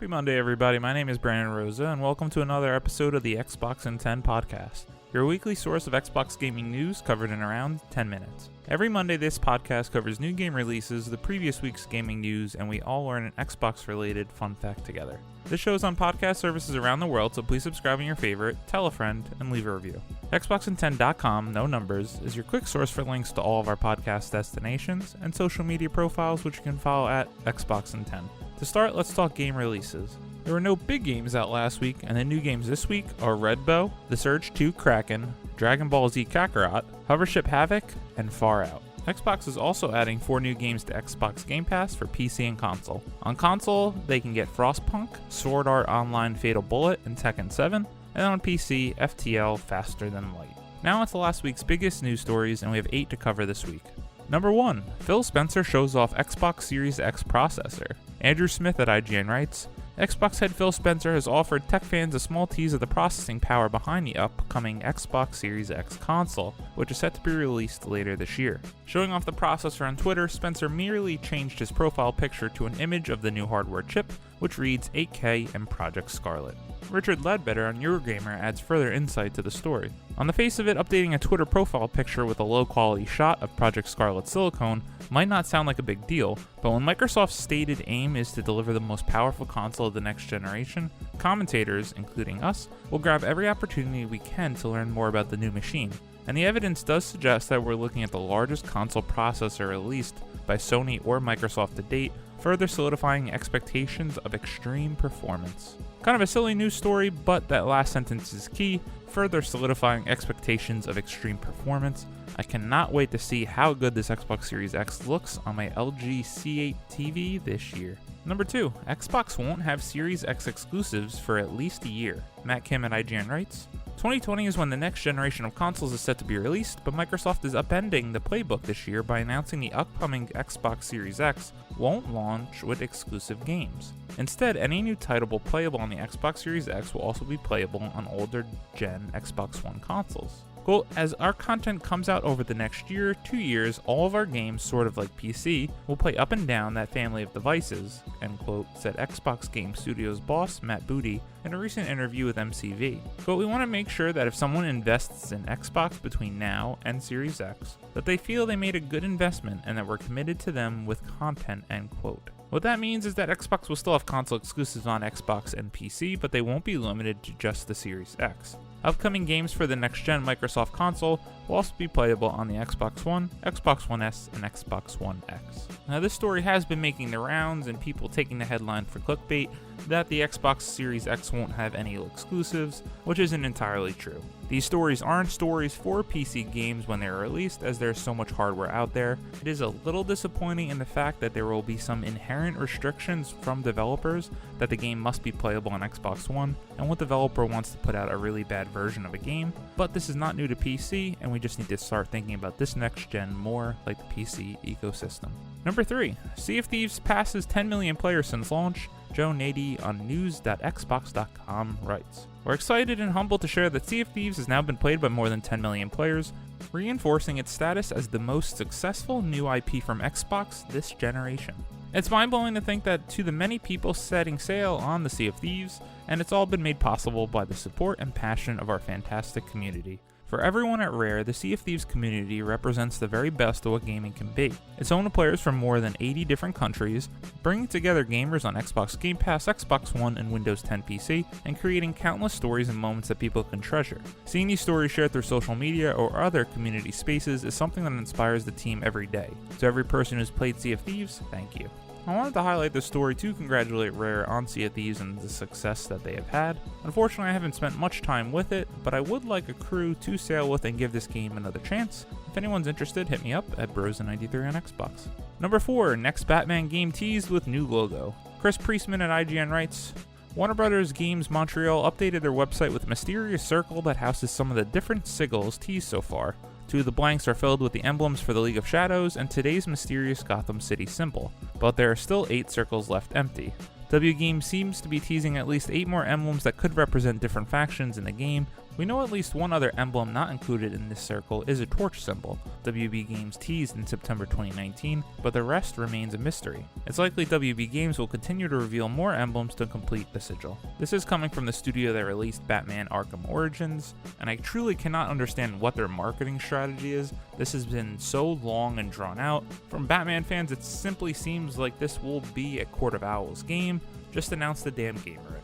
Happy Monday, everybody. My name is Brandon Rosa, and welcome to another episode of the Xbox in 10 podcast, your weekly source of Xbox gaming news covered in around 10 minutes. Every Monday, this podcast covers new game releases, the previous week's gaming news, and we all learn an Xbox-related fun fact together. This show is on podcast services around the world, so please subscribe on your favorite, tell a friend, and leave a review. Xboxin10.com, no numbers, is your quick source for links to all of our podcast destinations and social media profiles, which you can follow at Xboxin10. To start, let's talk game releases. There were no big games out last week, and the new games this week are Red Bow, The Surge 2 Kraken, Dragon Ball Z Kakarot, Hovership Havoc, and Far Out. Xbox is also adding 4 new games to Xbox Game Pass for PC and console. On console, they can get Frostpunk, Sword Art Online Fatal Bullet, and Tekken 7, and on PC, FTL Faster Than Light. Now on to last week's biggest news stories, and we have 8 to cover this week. Number 1. Phil Spencer shows off Xbox Series X processor. Andrew Smith at IGN writes, Xbox head Phil Spencer has offered tech fans a small tease of the processing power behind the upcoming Xbox Series X console, which is set to be released later this year. Showing off the processor on Twitter, Spencer merely changed his profile picture to an image of the new hardware chip, which reads 8K and Project Scarlet. Richard Ledbetter on Eurogamer adds further insight to the story. On the face of it, updating a Twitter profile picture with a low-quality shot of Project Scarlet silicone might not sound like a big deal, but when Microsoft's stated aim is to deliver the most powerful console of the next generation, commentators, including us, will grab every opportunity we can to learn more about the new machine. And the evidence does suggest that we're looking at the largest console processor released by Sony or Microsoft to date, further solidifying expectations of extreme performance. Kind of a silly news story, but that last sentence is key, further solidifying expectations of extreme performance. I cannot wait to see how good this Xbox Series X looks on my LG C8 TV this year. Number 2, Xbox won't have Series X exclusives for at least a year. Matt Kim at IGN writes, 2020 is when the next generation of consoles is set to be released, but Microsoft is upending the playbook this year by announcing the upcoming Xbox Series X won't launch with exclusive games. Instead, any new title playable on the Xbox Series X will also be playable on older gen Xbox One consoles. Quote, as our content comes out over the next year, 2 years, all of our games, sort of like PC, will play up and down that family of devices, end quote, said Xbox Game Studios boss Matt Booty in a recent interview with MCV. But we want to make sure that if someone invests in Xbox between now and Series X, that they feel they made a good investment and that we're committed to them with content, end quote. What that means is that Xbox will still have console exclusives on Xbox and PC, but they won't be limited to just the Series X. Upcoming games for the next-gen Microsoft console will also be playable on the Xbox One, Xbox One S, and Xbox One X. Now, this story has been making the rounds and people taking the headline for clickbait that the Xbox Series X won't have any exclusives, which isn't entirely true. These stories aren't stories for PC games when they're released, as there's so much hardware out there. It is a little disappointing in the fact that there will be some inherent restrictions from developers that the game must be playable on Xbox One, and one developer wants to put out a really bad version of a game, but this is not new to PC, and we just need to start thinking about this next gen more like the PC ecosystem. Number 3, Sea of Thieves passes 10 million players since launch. Joe Nady on news.xbox.com writes, we're excited and humbled to share that Sea of Thieves has now been played by more than 10 million players, reinforcing its status as the most successful new IP from Xbox this generation. It's mind-blowing to think that to the many people setting sail on the Sea of Thieves, and it's all been made possible by the support and passion of our fantastic community. For everyone at Rare, the Sea of Thieves community represents the very best of what gaming can be. It's home to players from more than 80 different countries, bringing together gamers on Xbox Game Pass, Xbox One, and Windows 10 PC, and creating countless stories and moments that people can treasure. Seeing these stories shared through social media or other community spaces is something that inspires the team every day. To every person who's played Sea of Thieves, thank you. I wanted to highlight this story to congratulate Rare on Sea of Thieves and the success that they have had. Unfortunately, I haven't spent much time with it, but I would like a crew to sail with and give this game another chance. If anyone's interested, hit me up at Brosen93 on Xbox. Number 4, next Batman game teased with new logo. Chris Priestman at IGN writes, Warner Bros. Games Montreal updated their website with a mysterious circle that houses some of the different sigils teased so far. 2 of the blanks are filled with the emblems for the League of Shadows and today's mysterious Gotham City symbol, but there are still 8 circles left empty. WGame seems to be teasing at least 8 more emblems that could represent different factions in the game, We know at least one other emblem not included in this circle is a torch symbol, WB Games teased in September 2019, but the rest remains a mystery. It's likely WB Games will continue to reveal more emblems to complete the sigil. This is coming from the studio that released Batman Arkham Origins, and I truly cannot understand what their marketing strategy is. This has been so long and drawn out. From Batman fans, it simply seems like this will be a Court of Owls game. Just announce the damn game already.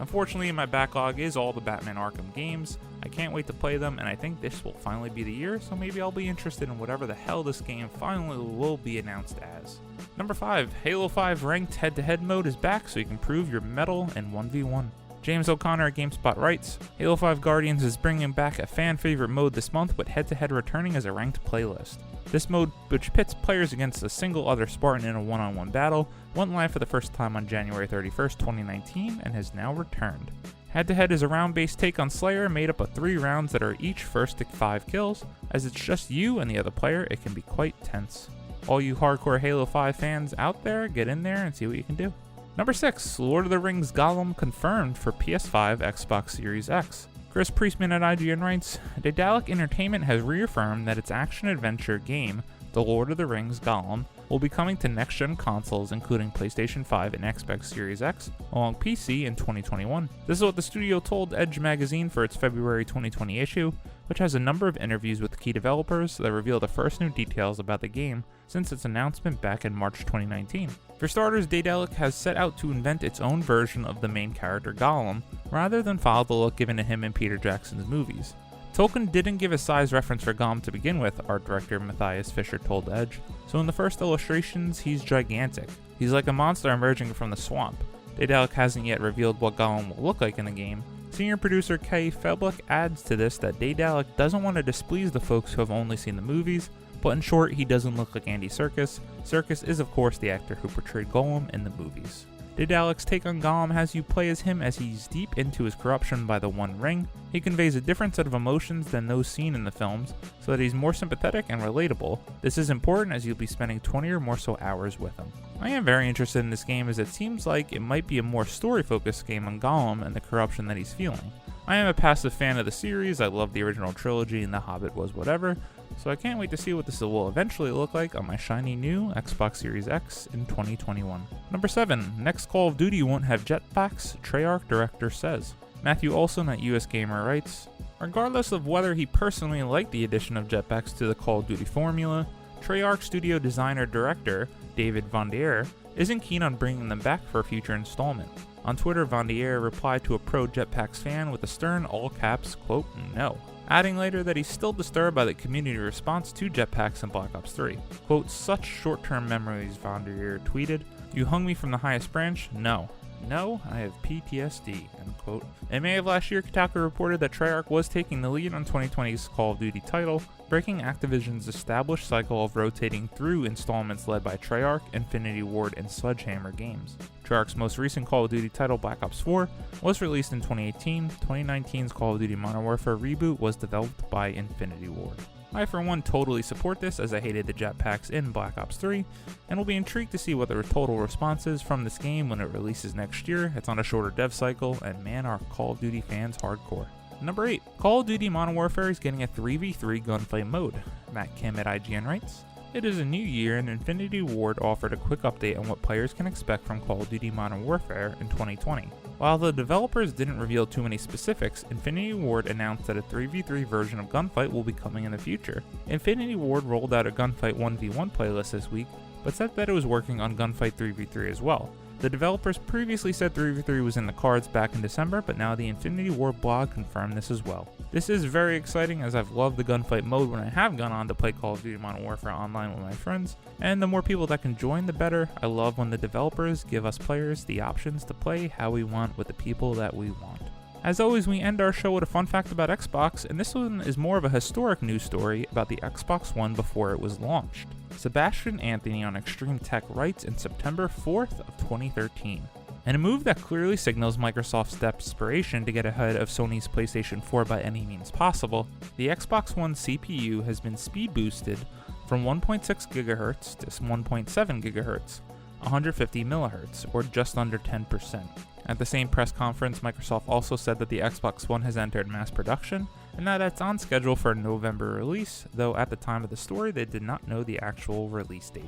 Unfortunately, my backlog is all the Batman Arkham games. I can't wait to play them, and I think this will finally be the year, so maybe I'll be interested in whatever the hell this game finally will be announced as. Number 5, Halo 5 Ranked Head-to-Head mode is back, so you can prove your mettle in 1v1. James O'Connor at GameSpot writes, Halo 5 Guardians is bringing back a fan-favorite mode this month, with head-to-head returning as a ranked playlist. This mode, which pits players against a single other Spartan in a one-on-one battle, went live for the first time on January 31st, 2019, and has now returned. Head-to-head is a round-based take on Slayer made up of 3 rounds that are each first to 5 kills. As it's just you and the other player, it can be quite tense. All you hardcore Halo 5 fans out there, get in there and see what you can do. Number 6, Lord of the Rings Gollum confirmed for PS5, Xbox Series X. Chris Priestman at IGN writes, Daedalic Entertainment has reaffirmed that its action-adventure game, The Lord of the Rings Gollum, will be coming to next-gen consoles including PlayStation 5 and Xbox Series X, along PC in 2021. This is what the studio told Edge magazine for its February 2020 issue, which has a number of interviews with key developers that reveal the first new details about the game since its announcement back in March 2019. For starters, Daedalic has set out to invent its own version of the main character Gollum, rather than follow the look given to him in Peter Jackson's movies. Tolkien didn't give a size reference for Gollum to begin with, art director Matthias Fisher told Edge, so in the first illustrations, he's gigantic. He's like a monster emerging from the swamp. Daedalic hasn't yet revealed what Gollum will look like in the game. Senior producer Kay Felblick adds to this that Daedalic doesn't want to displease the folks who have only seen the movies, but in short, he doesn't look like Andy Serkis. Serkis is of course the actor who portrayed Gollum in the movies. Daedalic's take on Gollum has you play as him as he's deep into his corruption by the One Ring. He conveys a different set of emotions than those seen in the films, so that he's more sympathetic and relatable. This is important as you'll be spending 20 or more so hours with him. I am very interested in this game as it seems like it might be a more story-focused game on Gollum and the corruption that he's feeling. I am a passive fan of the series, I love the original trilogy and The Hobbit was whatever, so I can't wait to see what this will eventually look like on my shiny new Xbox Series X in 2021. Number 7, next Call of Duty won't have jetpacks, Treyarch director says. Matthew Olson at US Gamer writes, regardless of whether he personally liked the addition of jetpacks to the Call of Duty formula, Treyarch studio designer-director David Vondier isn't keen on bringing them back for a future installment. On Twitter, Vondier replied to a pro jetpacks fan with a stern all-caps, quote, no, adding later that he's still disturbed by the community response to jetpacks in Black Ops 3. Quote, such short-term memories, Vondier tweeted. You hung me from the highest branch? No. No, I have PTSD, end quote. In May of last year, Kotaku reported that Treyarch was taking the lead on 2020's Call of Duty title, breaking Activision's established cycle of rotating through installments led by Treyarch, Infinity Ward, and Sledgehammer games. Treyarch's most recent Call of Duty title, Black Ops 4, was released in 2018. 2019's Call of Duty Modern Warfare reboot was developed by Infinity Ward. I, for one, totally support this as I hated the jetpacks in Black Ops 3, and will be intrigued to see what the total response is from this game when it releases next year. It's on a shorter dev cycle, and man, are Call of Duty fans hardcore. Number 8, Call of Duty Modern Warfare is getting a 3v3 gunfight mode. Matt Kim at IGN writes, it is a new year and Infinity Ward offered a quick update on what players can expect from Call of Duty Modern Warfare in 2020. While the developers didn't reveal too many specifics, Infinity Ward announced that a 3v3 version of Gunfight will be coming in the future. Infinity Ward rolled out a Gunfight 1v1 playlist this week, but said that it was working on Gunfight 3v3 as well. The developers previously said 3v3 was in the cards back in December, but now the Infinity Ward blog confirmed this as well. This is very exciting as I've loved the gunfight mode when I have gone on to play Call of Duty Modern Warfare online with my friends, and the more people that can join the better. I love when the developers give us players the options to play how we want with the people that we want. As always, we end our show with a fun fact about Xbox, and this one is more of a historic news story about the Xbox One before it was launched. Sebastian Anthony on Extreme Tech writes in September 4th of 2013. In a move that clearly signals Microsoft's desperation to get ahead of Sony's PlayStation 4 by any means possible, the Xbox One CPU has been speed boosted from 1.6 GHz to 1.7 GHz, 150 MHz, or just under 10%. At the same press conference, Microsoft also said that the Xbox One has entered mass production, and that it's on schedule for a November release, though at the time of the story they did not know the actual release date.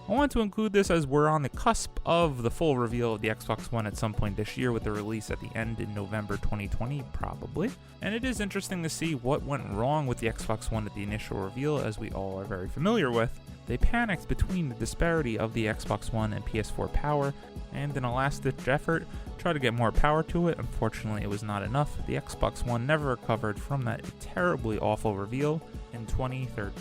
I want to include this as we're on the cusp of the full reveal of the Xbox One at some point this year, with the release at the end in November 2020 probably, and it is interesting to see what went wrong with the Xbox One at the initial reveal, as we all are very familiar with. They panicked between the disparity of the Xbox One and PS4 power, and in a last-ditch effort, tried to get more power to it. Unfortunately, it was not enough. The Xbox One never recovered from that terribly awful reveal in 2013.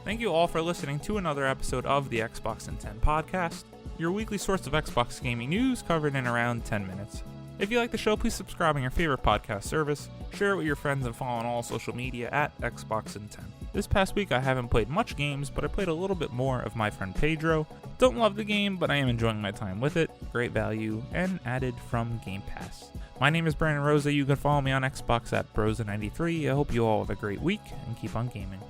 Thank you all for listening to another episode of the Xbox in 10 podcast, your weekly source of Xbox gaming news covered in around 10 minutes. If you like the show, please subscribe on your favorite podcast service, share it with your friends, and follow on all social media at Xbox in 10. This past week I haven't played much games, but I played a little bit more of My Friend Pedro. Don't love the game, but I am enjoying my time with it. Great value, and added from Game Pass. My name is Brandon Rosa. You can follow me on Xbox at Brosa93. I hope you all have a great week, and keep on gaming.